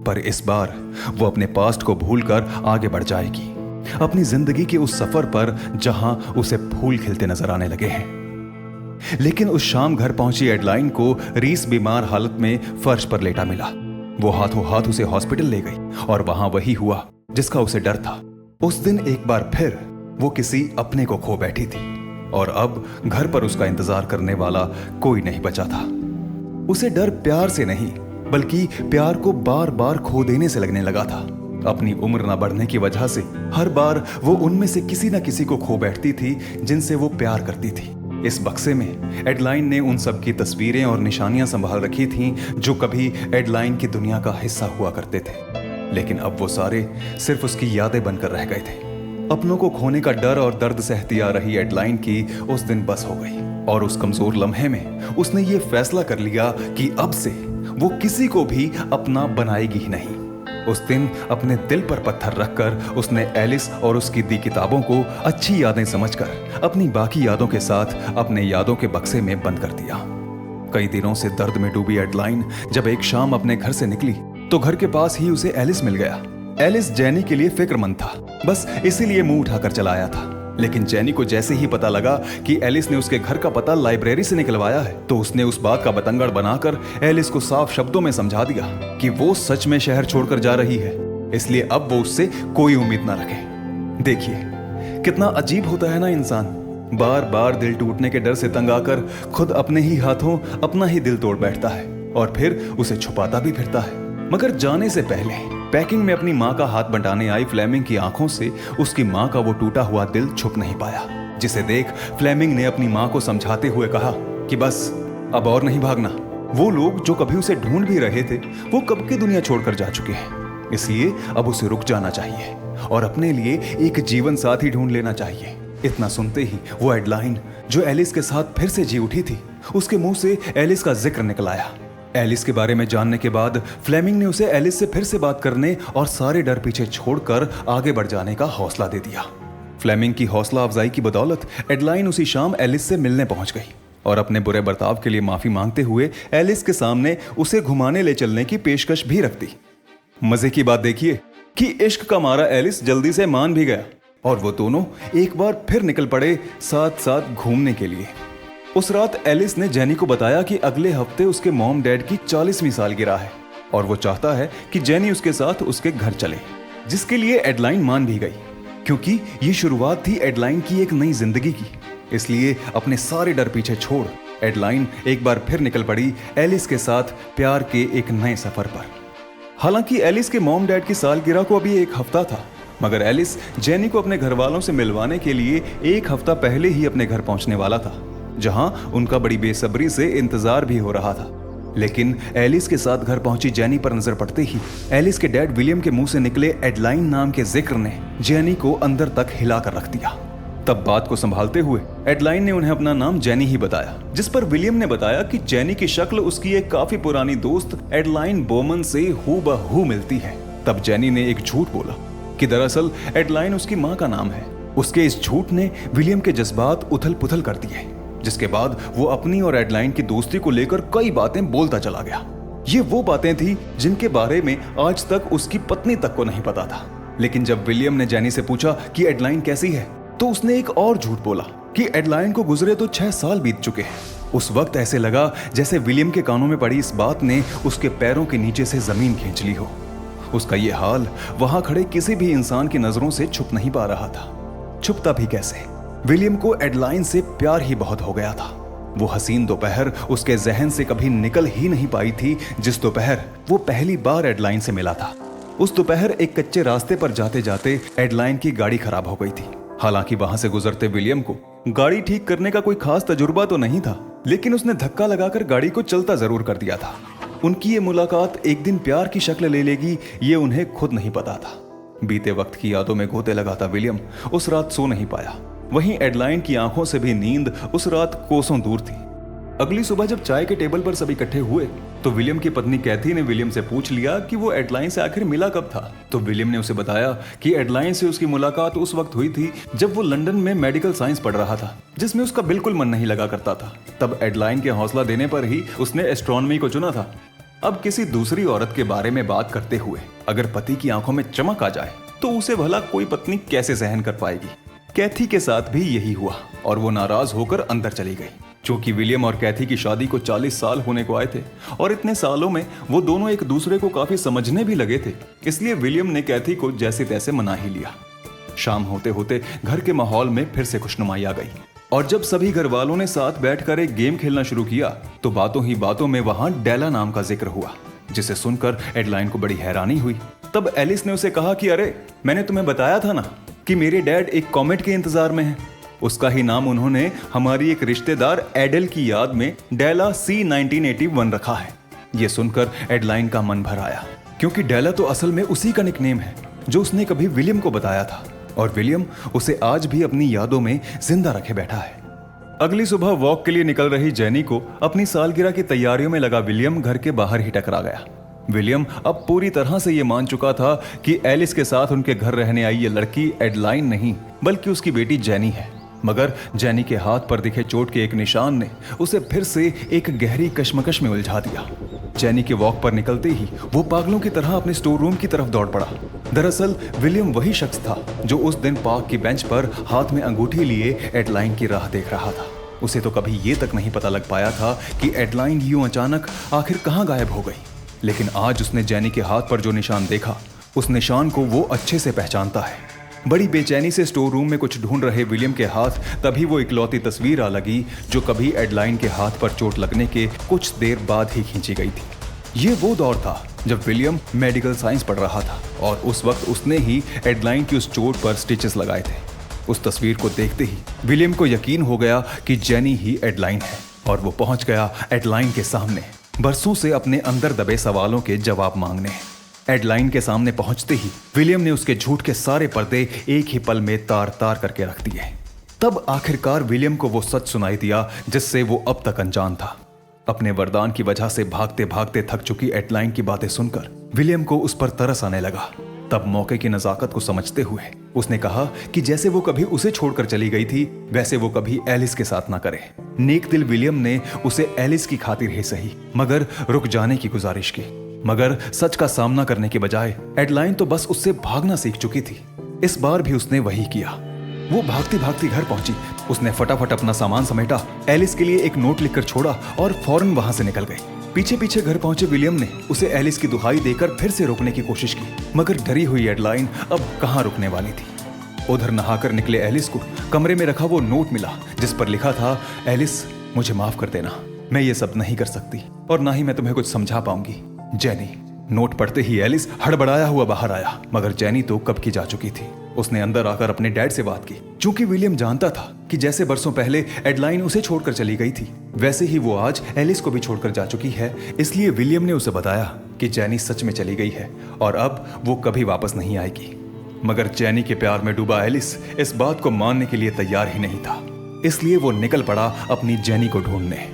पर इस बार वो अपने पास्ट को भूलकर आगे बढ़ जाएगी, अपनी जिंदगी के उस सफर पर जहां उसे फूल खिलते नजर आने लगे हैं। लेकिन उस शाम घर पहुंची एडलाइन को रीस बीमार हालत में फर्श पर लेटा मिला। वो हाथों हाथ उसे हॉस्पिटल ले गई और वहां वही हुआ जिसका उसे डर था। उस दिन एक बार फिर वो किसी अपने को खो बैठी थी और अब घर पर उसका इंतजार करने वाला कोई नहीं बचा था। उसे डर प्यार से नहीं बल्कि प्यार को बार बार खो देने से लगने लगा था। अपनी उम्र न बढ़ने की वजह से हर बार वो उनमें से किसी न किसी को खो बैठती थी जिनसे वो प्यार करती थी। इस बक्से में एडलाइन ने उन सब की तस्वीरें और निशानियां संभाल रखी थीं जो कभी एडलाइन की दुनिया का हिस्सा हुआ करते थे, लेकिन अब वो सारे सिर्फ उसकी यादें बनकर रह गए थे। अपनों को खोने का डर और दर्द सहती आ रही एडलाइन की उस दिन बस हो गई और उस कमजोर लम्हे में उसने ये फैसला कर लिया कि अब से वो किसी को भी अपना बनाएगी ही नहीं। उस दिन अपने दिल पर पत्थर रखकर उसने एलिस और उसकी दी किताबों को अच्छी यादें समझकर अपनी बाकी यादों के साथ अपने यादों के बक्से में बंद कर दिया। कई दिनों से दर्द में डूबी एडलाइन जब एक शाम अपने घर से निकली तो घर के पास ही उसे एलिस मिल गया। एलिस जेनी के लिए फिक्रमंद था, बस इसीलिए मुंह उठाकर चला आया था। लेकिन जेनी को जैसे ही पता लगा कि एलिस ने उसके घर का पता लाइब्रेरी से निकलवाया है तो उसने उस बात का बतंगड़ बनाकर एलिस को साफ शब्दों में समझा दिया कि वो सच में शहर छोड़कर जा रही है, इसलिए अब वो उससे कोई उम्मीद ना रखे। देखिए कितना अजीब होता है ना इंसान, बार बार दिल टूटने के डर से तंग आकर खुद अपने ही हाथों अपना ही दिल तोड़ बैठता है और फिर उसे छुपाता भी फिरता है। मगर जाने से पहले पैकिंग में अपनी माँ का हाथ बंटाने आई फ्लेमिंग की आंखों से उसकी माँ का वो टूटा हुआ दिल छुप नहीं पाया, जिसे देख फ्लेमिंग ने अपनी माँ को समझाते हुए कहा कि बस अब और नहीं भागना। वो लोग जो कभी उसे ढूंढ भी रहे थे वो कब की दुनिया छोड़कर जा चुके हैं, इसलिए अब उसे रुक जाना चाहिए और अपने लिए एक जीवन साथी ढूंढ लेना चाहिए। इतना सुनते ही वो एडलाइन जो एलिस के साथ फिर से जी उठी थी, उसके मुंह से एलिस का जिक्र निकल आया। एलिस के बारे में जानने के बाद फ्लेमिंग ने उसे एलिस से फिर से बात करने और सारे डर पीछे छोड़कर आगे बढ़ जाने का हौसला दे दिया। फ्लेमिंग की हौसला अफजाई की बदौलत एडलाइन उसी शाम एलिस से मिलने पहुंच गई और अपने बुरे बर्ताव के लिए माफी मांगते हुए एलिस के सामने उसे घुमाने ले चलने की पेशकश भी रख दी। मजे की बात देखिए कि इश्क का मारा एलिस जल्दी से मान भी गया और वो दोनों एक बार फिर निकल पड़े साथ साथ घूमने के लिए। उस रात एलिस ने जेनी को बताया कि अगले हफ्ते उसके मॉम डैड की 40वीं सालगिरह है और वो चाहता है कि जेनी उसके साथ उसके घर चले, जिसके लिए एडलाइन मान भी गई क्योंकि ये शुरुआत थी एडलाइन की एक नई जिंदगी की। इसलिए अपने सारे डर पीछे छोड़ एडलाइन एक बार फिर निकल पड़ी एलिस के साथ प्यार के एक नए सफर पर। हालांकि एलिस के मॉम डैड की सालगिरह को अभी एक हफ्ता था, मगर एलिस जेनी को अपने घर वालों से मिलवाने के लिए एक हफ्ता पहले ही अपने घर पहुंचने वाला था, जहां उनका बड़ी बेसब्री से इंतजार भी हो रहा था। लेकिन एलिस के साथ घर पहुंची जेनी पर नजर पड़ते ही एलिस के डैड विलियम के मुंह से निकले एडलाइन नाम के जिक्र ने जेनी को अंदर तक हिला कर रख दिया। तब बात को संभालते हुए एडलाइन ने उन्हें अपना नाम जेनी ही बताया, जिस पर विलियम ने बताया कि जेनी की शक्ल उसकी एक काफी पुरानी दोस्त एडलाइन बोमन से हूबहू मिलती है। तब जेनी ने एक झूठ बोला कि दरअसल एडलाइन उसकी माँ का नाम है। उसके इस झूठ ने विलियम के जज्बात उथल पुथल कर दिए, जिसके बाद वो अपनी और एडलाइन की दोस्ती को लेकर कई बातें बोलता चला गया। ये वो बातें थी जिनके बारे में आज तक उसकी पत्नी तक को नहीं पता था। लेकिन जब विलियम ने जेनी से पूछा कि एडलाइन कैसी है तो उसने एक और झूठ बोला कि एडलाइन को गुजरे तो 6 साल बीत चुके हैं। उस वक्त ऐसे लगा जैसे विलियम के कानों में पड़ी इस बात ने उसके पैरों के नीचे से जमीन खींच ली हो। उसका ये हाल वहां खड़े किसी भी इंसान की नजरों से छुप नहीं पा रहा था। छुपता भी कैसे? विलियम को एडलाइन से प्यार ही बहुत हो गया था। वो हसीन दोपहर उसके जहन से कभी निकल ही नहीं पाई थी जिस दोपहर वो पहली बार एडलाइन से मिला था। उस दोपहर एक कच्चे रास्ते पर जाते जाते एडलाइन की गाड़ी खराब हो गई थी। हालांकि वहां से गुजरते विलियम को गाड़ी ठीक करने का कोई खास तजुर्बा तो नहीं था, लेकिन उसने धक्का लगाकर गाड़ी को चलता जरूर कर दिया था। उनकी ये मुलाकात एक दिन प्यार की शक्ल ले लेगी ये उन्हें खुद नहीं पता था। बीते वक्त की यादों में गोते लगाता विलियम उस रात सो नहीं पाया। वहीं एडलाइन की आंखों से भी नींद उस रात कोसों दूर थी। अगली सुबह जब चाय के टेबल पर सभी इकट्ठे हुए तो विलियम की पत्नी कैथी ने विलियम से पूछ लिया कि वो एडलाइन से आखिर मिला कब था। तो विलियम ने उसे बताया कि एडलाइन से उसकी मुलाकात उस वक्त हुई थी जब वो लंदन में मेडिकल साइंस पढ़ रहा था, जिसमें उसका बिल्कुल मन नहीं लगा करता था। तब एडलाइन के हौसला देने पर ही उसने एस्ट्रोनॉमी को चुना था। अब किसी दूसरी औरत के बारे में बात करते हुए अगर पति की आंखों में चमक आ जाए तो उसे भला कोई पत्नी कैसे सहन कर पाएगी। कैथी के साथ भी यही हुआ और वो नाराज होकर अंदर चली गई। क्योंकि विलियम और कैथी की शादी को 40 साल होने को आए थे और इतने सालों में वो दोनों एक दूसरे को काफी समझने भी लगे थे, इसलिए विलियम ने कैथी को जैसे तैसे मना ही लिया। शाम होते होते घर के माहौल में फिर से खुशनुमाई आ गई और जब सभी घर वालों ने साथ बैठकर एक गेम खेलना शुरू किया तो बातों ही बातों में वहां डेला नाम का जिक्र हुआ, जिसे सुनकर एडलाइन को बड़ी हैरानी हुई। तब एलिस ने उसे कहा कि अरे, मैंने तुम्हें बताया था ना कि मेरे डैड एक कॉमेट के इंतजार में हैं। उसका ही नाम उन्होंने हमारी एक रिश्तेदार एडल की याद में डेला C1981 रखा है। यह सुनकर एडलाइन का मन भर आया, क्योंकि डेला तो असल में उसी का निकनेम है जो उसने कभी विलियम को बताया था और विलियम उसे आज भी अपनी यादों में जिंदा रखे बैठा है। अगली सुबह वॉक के लिए निकल रही जेनी को अपनी सालगिरह की तैयारियों में लगा विलियम घर के बाहर ही टकरा गया। विलियम अब पूरी तरह से यह मान चुका था कि एलिस के साथ उनके घर रहने आई ये लड़की एडलाइन नहीं बल्कि उसकी बेटी जेनी है। मगर जेनी के हाथ पर दिखे चोट के एक निशान ने उसे फिर से एक गहरी कश्मकश में उलझा दिया। जेनी के वॉक पर निकलते ही वो पागलों की तरह अपने स्टोर रूम की तरफ दौड़ पड़ा। दरअसल विलियम वही शख्स था जो उस दिन पार्क की बेंच पर हाथ में अंगूठी लिए एडलाइन की राह देख रहा था। उसे तो कभी ये तक नहीं पता लग पाया था कि एडलाइन यूं अचानक आखिर कहाँ गायब हो गई। लेकिन आज उसने जेनी के हाथ पर जो निशान देखा, उस निशान को वो अच्छे से पहचानता है। बड़ी बेचैनी से स्टोर रूम में कुछ ढूंढ रहे विलियम के हाथ तभी वो इकलौती तस्वीर आ लगी जो कभी एडलाइन के हाथ पर चोट लगने के कुछ देर बाद ही खींची गई थी। ये वो दौर था जब विलियम मेडिकल साइंस पढ़ रहा था और उस वक्त उसने ही एडलाइन की उस चोट पर स्टिचेस लगाए थे। उस तस्वीर को देखते ही विलियम को यकीन हो गया कि जेनी ही एडलाइन है और वो पहुंच गया एडलाइन के सामने, बरसों से अपने अंदर दबे सवालों के जवाब मांगने। एडलाइन के सामने पहुंचते ही विलियम ने उसके झूठ के सारे पर्दे एक ही पल में तार तार करके रख दिए। तब आखिरकार विलियम को वो सच सुनाई दिया जिससे वो अब तक अनजान था। अपने वरदान की वजह से भागते भागते थक चुकी एडलाइन की बातें सुनकर विलियम को उस पर तरस आने लगा। तब मौके की नजाकत को समझते हुए उसने कहा कि जैसे वो कभी उसे छोड़कर चली गई थी वैसे वो कभी एलिस के साथ ना करे। नेक दिल विलियम ने उसे एलिस की खातिर ही सही मगर रुक जाने की गुजारिश की, मगर सच का सामना करने के बजाय एडलाइन तो बस उससे भागना सीख चुकी थी। इस बार भी उसने वही किया। वो भागती भागती घर पहुंची। उसने फटाफट अपना सामान समेटा, एलिस के लिए एक नोट लिखकर छोड़ा और फौरन वहां से निकल गई। पीछे पीछे घर पहुंचे विलियम ने उसे एलिस की दुहाई देकर फिर से रोकने की कोशिश की, मगर डरी हुई एडलाइन अब कहां रुकने वाली थी। उधर नहाकर निकले एलिस को कमरे में रखा वो नोट मिला जिस पर लिखा था, एलिस मुझे माफ कर देना, मैं ये सब नहीं कर सकती और ना ही मैं तुम्हें कुछ समझा पाऊंगी। जेनी। नोट पढ़ते ही एलिस हड़बड़ाया हुआ बाहर आया, मगर जेनी तो कब की जा चुकी थी। उसने अंदर आकर अपने डैड से बात की। चूंकि विलियम जानता था कि जैसे बरसों पहले एडलाइन उसे छोड़कर चली गई थी वैसे ही वो आज एलिस को भी छोड़कर जा चुकी है, इसलिए विलियम ने उसे बताया कि जेनी सच में चली गई है और अब वो कभी वापस नहीं आएगी। मगर जेनी के प्यार में डूबा एलिस इस बात को मानने के लिए तैयार ही नहीं था, इसलिए वो निकल पड़ा अपनी जेनी को ढूंढने।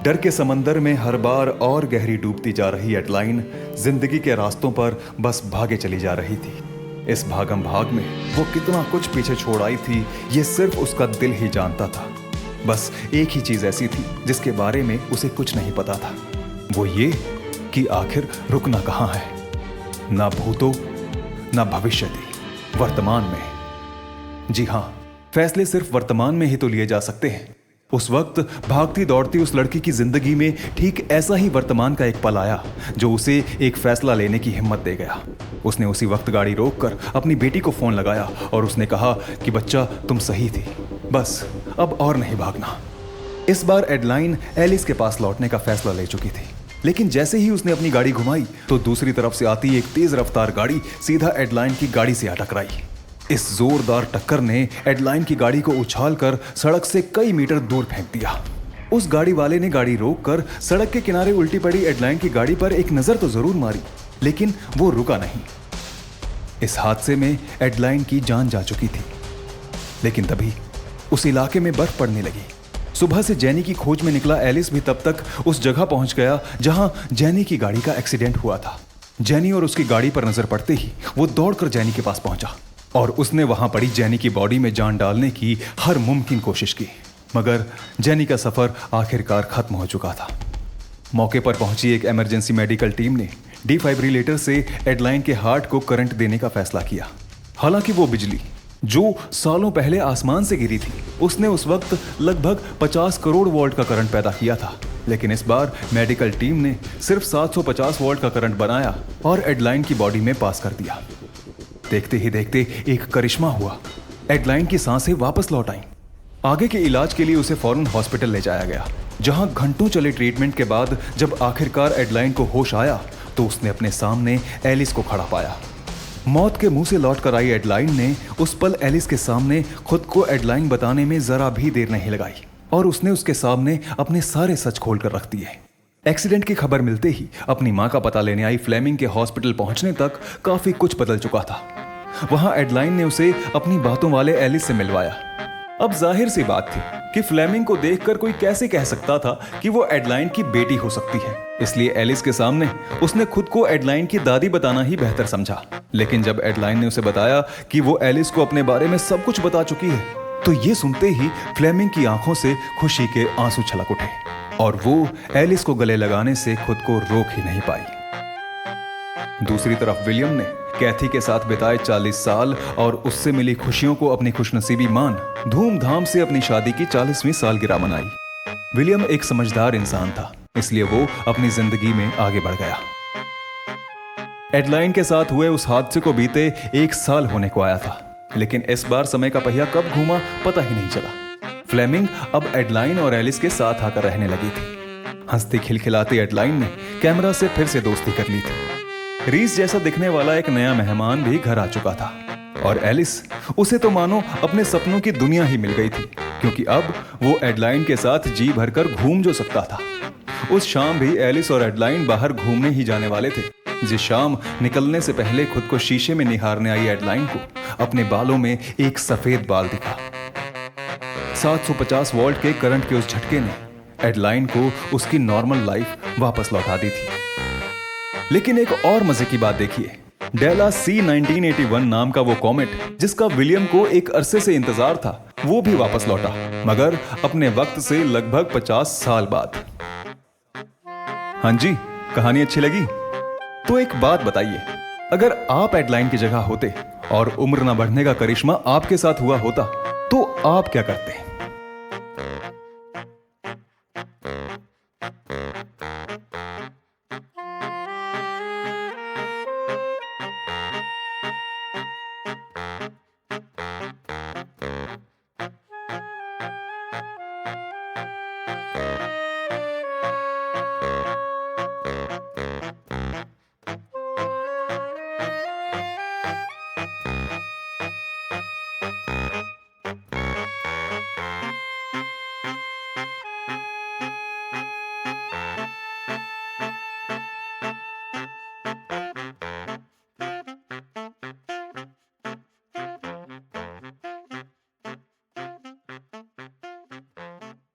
डर के समंदर में हर बार और गहरी डूबती जा रही एडलाइन जिंदगी के रास्तों पर बस भागे चली जा रही थी। इस भागम भाग में वो कितना कुछ पीछे छोड़ आई थी ये सिर्फ उसका दिल ही जानता था। बस एक ही चीज ऐसी थी जिसके बारे में उसे कुछ नहीं पता था, वो ये कि आखिर रुकना कहाँ है। ना भूतो ना भविष्यति, वर्तमान में। जी हाँ, फैसले सिर्फ वर्तमान में ही तो लिए जा सकते हैं। उस वक्त भागती दौड़ती उस लड़की की जिंदगी में ठीक ऐसा ही वर्तमान का एक पल आया जो उसे एक फैसला लेने की हिम्मत दे गया। उसने उसी वक्त गाड़ी रोककर अपनी बेटी को फोन लगाया और उसने कहा कि बच्चा तुम सही थी, बस अब और नहीं भागना। इस बार एडलाइन एलिस के पास लौटने का फैसला ले चुकी थी, लेकिन जैसे ही उसने अपनी गाड़ी घुमाई तो दूसरी तरफ से आती एक तेज रफ्तार गाड़ी सीधा एडलाइन की गाड़ी से आ टकराई। इस जोरदार टक्कर ने एडलाइन की गाड़ी को उछालकर सड़क से कई मीटर दूर फेंक दिया। उस गाड़ी वाले ने गाड़ी रोककर सड़क के किनारे उल्टी पड़ी एडलाइन की गाड़ी पर एक नजर तो जरूर मारी, लेकिन वो रुका नहीं। इस हादसे में एडलाइन की जान जा चुकी थी। लेकिन तभी उस इलाके में बर्फ पड़ने लगी। सुबह से जेनी की खोज में निकला एलिस भी तब तक उस जगह पहुंच गया जहां जेनी की गाड़ी का एक्सीडेंट हुआ था। जेनी और उसकी गाड़ी पर नजर पड़ते ही वो दौड़कर जेनी के पास पहुंचा और उसने वहां पड़ी जेनी की बॉडी में जान डालने की हर मुमकिन कोशिश की, मगर जेनी का सफर आखिरकार खत्म हो चुका था। मौके पर पहुंची एक इमरजेंसी मेडिकल टीम ने डिफाइब्रिलेटर से एडलाइन के हार्ट को करंट देने का फैसला किया। हालांकि वो बिजली जो सालों पहले आसमान से गिरी थी, उसने उस वक्त लगभग 50 करोड़ वोल्ट का करंट पैदा किया था। लेकिन इस बार मेडिकल टीम ने सिर्फ 750 वोल्ट का करंट बनाया और एडलाइन की बॉडी में पास कर दिया। देखते ही देखते एक करिश्मा हुआ। एडलाइन की सांसें वापस लौट आईं। आगे के इलाज के लिए उसे फौरन हॉस्पिटल ले जाया गया, जहां घंटों चले ट्रीटमेंट के बाद जब आखिरकार एडलाइन को होश आया तो उसने अपने सामने एलिस को खड़ा पाया। मौत के मुंह से लौट कर आई एडलाइन ने उस पल एलिस के सामने खुद को एडलाइन बताने में जरा भी देर नहीं लगाई और उसने उसके सामने अपने सारे सच खोल कर रख दिए। एक्सीडेंट की खबर मिलते ही अपनी मां का पता लेने आई फ्लेमिंग के हॉस्पिटल पहुंचने तक काफी कुछ बदल चुका था। वहां एडलाइन ने उसे अपनी बातों वाले एलिस से मिलवाया। अब जाहिर सी बात थी कि फ्लेमिंग को देखकर कोई कैसे कह सकता था कि वो एडलाइन की बेटी हो सकती है। इसलिए एलिस के सामने उसने खुद को एडलाइन की दादी बताना ही बेहतर समझा। लेकिन जब एडलाइन ने उसे बताया कि वो एलिस को अपने बारे में सब कुछ बता चुकी है, तो ये सुनते ही फ्लेमिंग की आंखों से खुशी के आंसू छलक उठे और वो एलिस को गले लगाने से खुद को रोक ही नहीं पाई। दूसरी तरफ विलियम ने कैथी के साथ बिताए 40 साल और उससे मिली खुशियों को अपनी खुशनसीबी मान धूमधाम से अपनी शादी की 40वीं सालगिरह मनाई। विलियम एक समझदार इंसान था, इसलिए वो अपनी जिंदगी में आगे बढ़ गया। एडलाइन के साथ हुए उस हादसे को बीते 1 साल होने को आया था, लेकिन इस बार समय का पहिया कब घूमा पता ही नहीं चला। फ्लेमिंग अब एडलाइन और एलिस के साथ आकर रहने लगी थी। हंसती खिलखिलाती एडलाइन ने कैमरा से फिर से दोस्ती कर ली थी। रीस जैसा दिखने वाला एक नया मेहमान भी घर आ चुका था और एलिस, उसे तो मानो अपने सपनों की दुनिया ही मिल गई थी, क्योंकि अब वो एडलाइन के साथ जी भरकर घूम जो सकता था। उस शाम भी एलिस और एडलाइन बाहर घूमने ही जाने वाले थे। जिस शाम निकलने से पहले खुद को शीशे में निहारने आई एडलाइन को अपने बालों में एक सफेद बाल दिखा। 750 वोल्ट के करंट के उस झटके ने एडलाइन को उसकी नॉर्मल लाइफ वापस लौटा दी थी। लेकिन एक और मजे की बात देखिए, डेला C1981 नाम का वो कॉमेट जिसका विलियम को एक अरसे से इंतजार था, वो भी वापस लौटा, मगर अपने वक्त से लगभग 50 साल बाद। हाँ जी, कहानी अच्छी लगी? तो एक बात बताइए, अगर आप एडलाइन की जगह होते और उम्र न बढ़ने का करिश्मा आपके साथ हुआ होता, तो आप क्या करते?